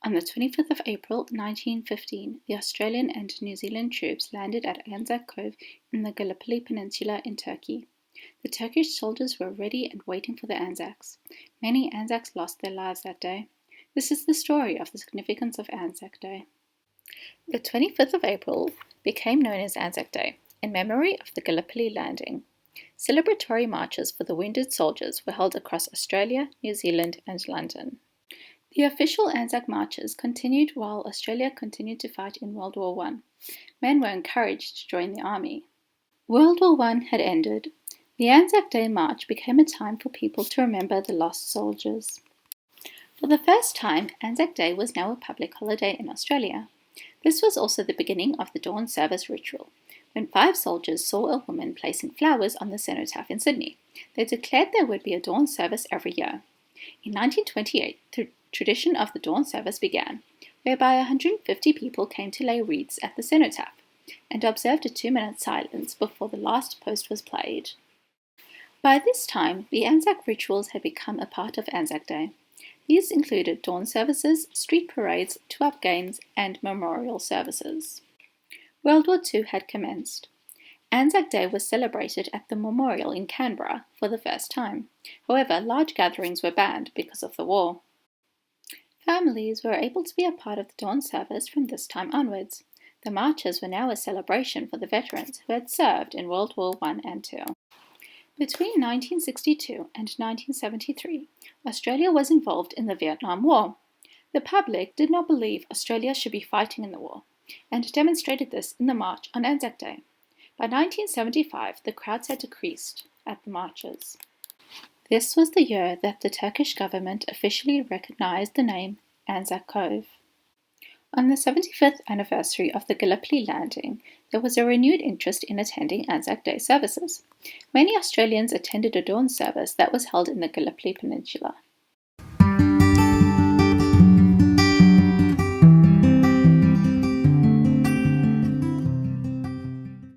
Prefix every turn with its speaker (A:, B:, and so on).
A: On the 25th of April 1915, the Australian and New Zealand troops landed at Anzac Cove in the Gallipoli Peninsula in Turkey. The Turkish soldiers were ready and waiting for the Anzacs. Many Anzacs lost their lives that day. This is the story of the significance of Anzac Day. The 25th of April became known as Anzac Day, in memory of the Gallipoli landing. Celebratory marches for the wounded soldiers were held across Australia, New Zealand, and London. The official Anzac marches continued while Australia continued to fight in World War I. Men were encouraged to join the army. World War I had ended. The Anzac Day March became a time for people to remember the lost soldiers. For the first time, Anzac Day was now a public holiday in Australia. This was also the beginning of the dawn service ritual, when 5 soldiers saw a woman placing flowers on the cenotaph in Sydney. They declared there would be a dawn service every year. In 1928, the tradition of the dawn service began, whereby 150 people came to lay wreaths at the cenotaph and observed a 2-minute silence before the last post was played. By this time, the Anzac rituals had become a part of Anzac Day. These included dawn services, street parades, 2-up games, and memorial services. World War II had commenced. Anzac Day was celebrated at the Memorial in Canberra for the first time. However, large gatherings were banned because of the war. Families were able to be a part of the dawn service from this time onwards. The marches were now a celebration for the veterans who had served in World War I and II. Between 1962 and 1973, Australia was involved in the Vietnam War. The public did not believe Australia should be fighting in the war, and demonstrated this in the march on Anzac Day. By 1975, the crowds had decreased at the marches. This was the year that the Turkish government officially recognized the name Anzac Cove. On the 75th anniversary of the Gallipoli landing, there was a renewed interest in attending Anzac Day services. Many Australians attended a dawn service that was held in the Gallipoli Peninsula,